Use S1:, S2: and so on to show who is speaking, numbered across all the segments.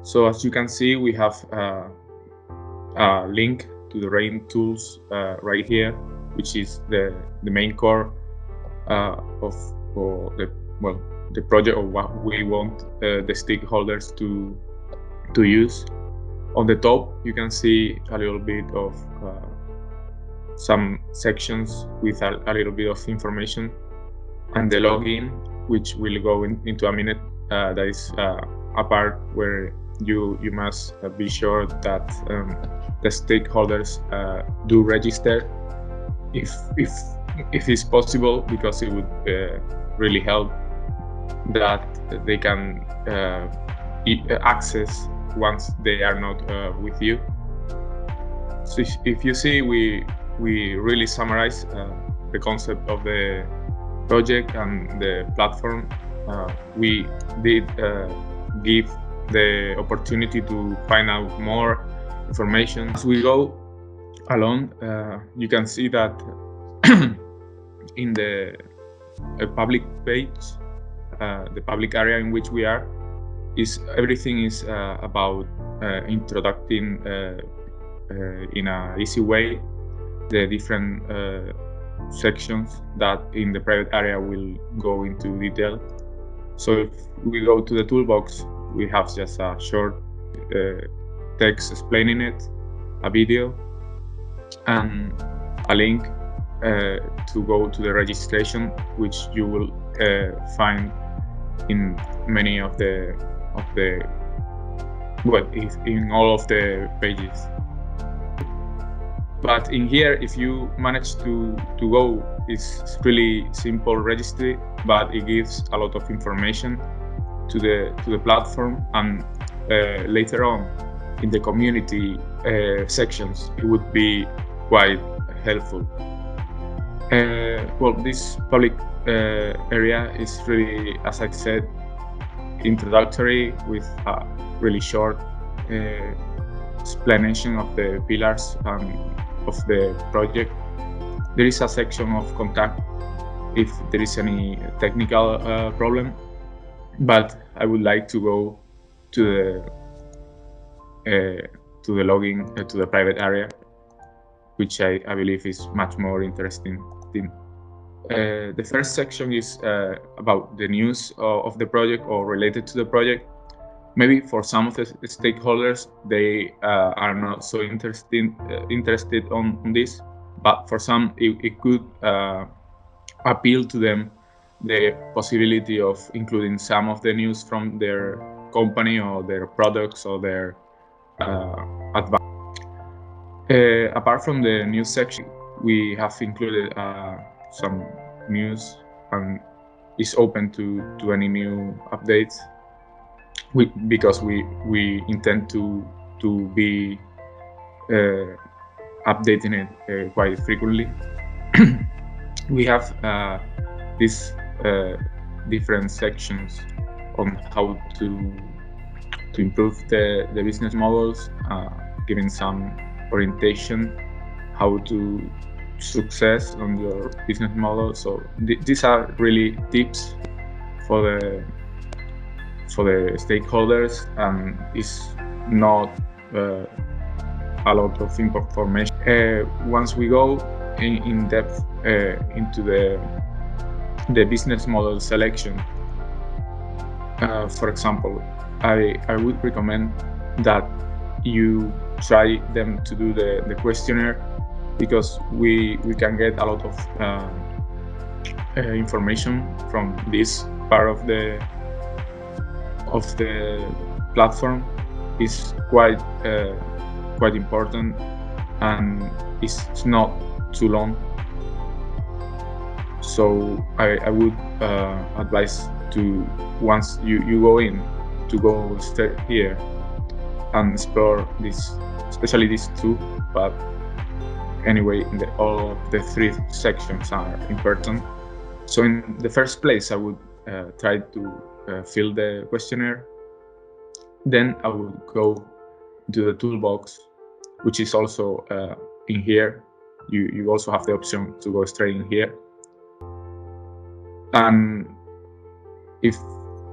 S1: So as you can see, we have a link to the Rain tools right here, which is the main core of the project, or what we want the stakeholders to use. On the top, you can see a little bit of some sections with a little bit of information, and the login, which will go into a minute. That is a part where you must be sure that the stakeholders do register if it's possible, because it would really help that they can access once they are not with you. So if you see, we really summarize the concept of the project and the platform. We did give the opportunity to find out more information. As we go along, you can see that in the public page, the public area in which we are, everything is about introducing in an easy way the different sections that in the private area will go into detail. So if we go to the toolbox, we have just a short text explaining it, a video, and a link to go to the registration, which you will find in many of the in all of the pages. But in here, if you manage to go, it's really simple registry, but it gives a lot of information to the platform, and later on in the community sections, it would be quite helpful. This public area is really, as I said, introductory, with a really short explanation of the pillars of the project. There is a section of contact if there is any technical problem, but I would like to go to the login to the private area, which I believe is much more interesting thing. The first section is about the news of the project or related to the project. Maybe for some of the stakeholders, they are not so interested on this, but for some, it could appeal to them the possibility of including some of the news from their company or their products or their advice. Apart from the news section, we have included some news, and is open to any new updates, because we intend to be updating it quite frequently. We have these different sections on how to improve the business models, giving some orientation how to success on your business model. So these are really tips for the stakeholders, and is not a lot of information. Once we go in depth into the business model selection, for example, I would recommend that you try them to do the questionnaire, because we can get a lot of information from this part of the platform. Is quite important, and it's not too long. So I would advise to, once you go in, to go straight here and explore this, especially these two. But anyway, all of the three sections are important. So in the first place, I would try to fill the questionnaire. Then I would go to the toolbox, which is also in here. You also have the option to go straight in here. And if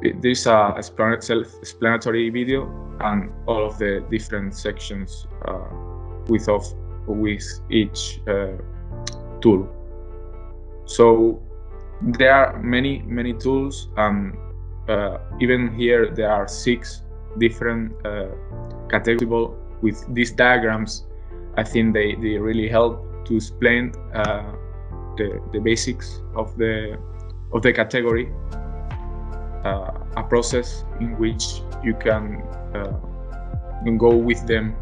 S1: There's a self-explanatory video and all of the different sections with each tool. So there are many tools, and even here there are 6 different categories. With these diagrams, I think they really help to explain the basics of the category. A process in which you can go with them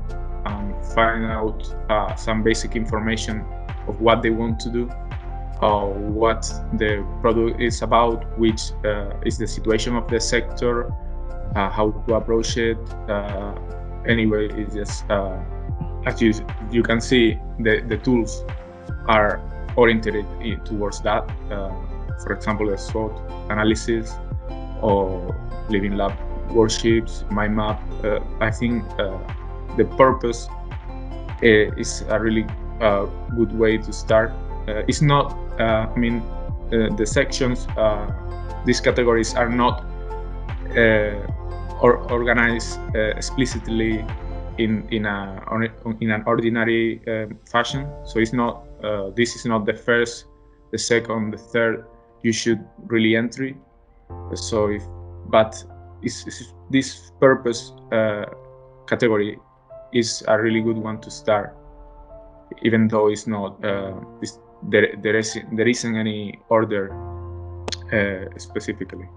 S1: and find out some basic information of what they want to do, what the product is about, which is the situation of the sector, how to approach it. Anyway, it's just as you can see, the tools are oriented towards that. For example, the SWOT analysis or Living Lab worksheets, MindMap. I think the purpose is a really good way to start. It's not, the sections, these categories are not organized explicitly in an ordinary fashion. So it's not. This is not the first, the second, the third you should really enter. So this purpose category is a really good one to start, even though it's not there isn't any order specifically.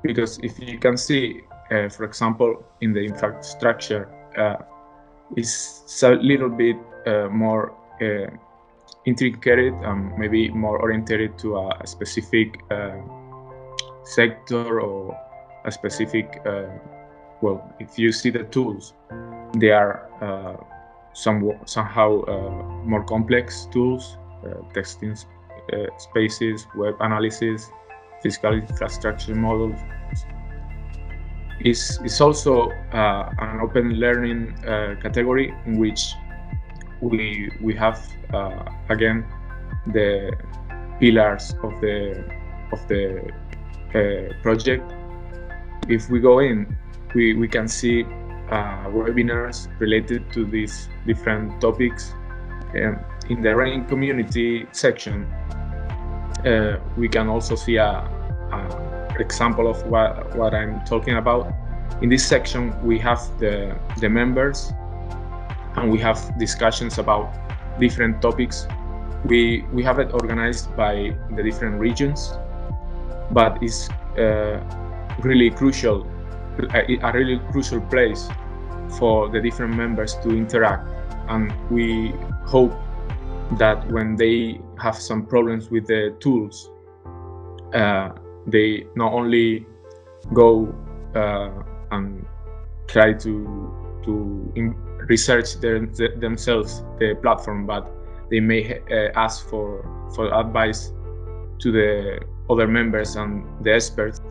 S1: Because if you can see, for example, in the infrastructure, it's a little bit more intricate and maybe more oriented to a specific sector or a specific. Well, if you see the tools, they are somehow more complex tools, testing spaces, web analysis, physical infrastructure models. It's also an open learning category in which we have again the pillars of the project. If we go in, we can see webinars related to these different topics. In the RAIN community section, we can also see a example of what I'm talking about. In this section, we have the members, and we have discussions about different topics. We have it organized by the different regions, but it's really crucial, a really crucial place for the different members to interact. And we hope that when they have some problems with the tools, they not only go and try to research themselves the platform, but they may ask for advice to the other members and the experts.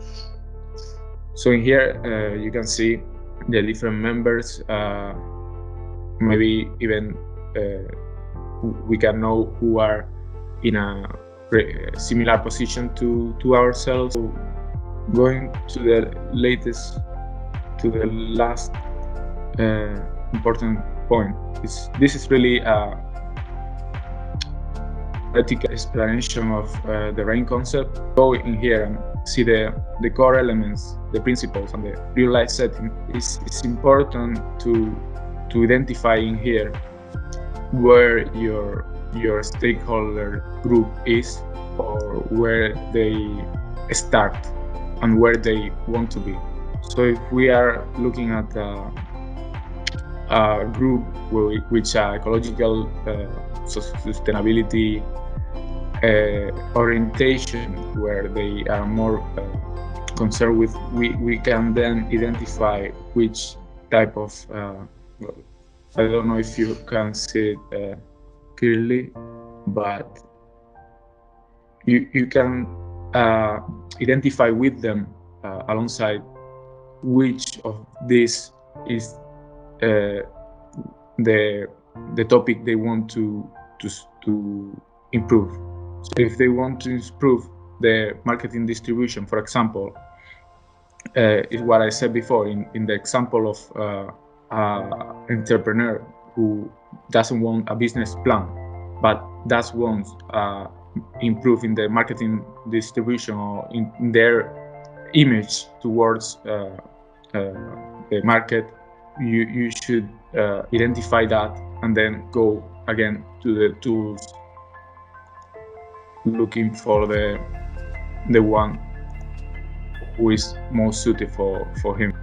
S1: So in here you can see the different members. Maybe even we can know who are in a similar position to ourselves. So going to the last important point, this is really a ethical explanation of the RAIN concept. Go in here and see the core elements, the principles, and the real life setting. It's important to identify in here where your stakeholder group is, or where they start and where they want to be. So if we are looking at a group which are ecological sustainability orientation, where they are more concerned with, we can then identify which type of I don't know if you can see it clearly, but you can identify with them alongside which of this is the topic they want to improve. So if they want to improve the marketing distribution, for example, is what I said before in the example of entrepreneur who doesn't want a business plan, but does want improve in the marketing distribution or in their image towards the market. You should identify that and then go again to the tools, looking for the one who is most suited for him.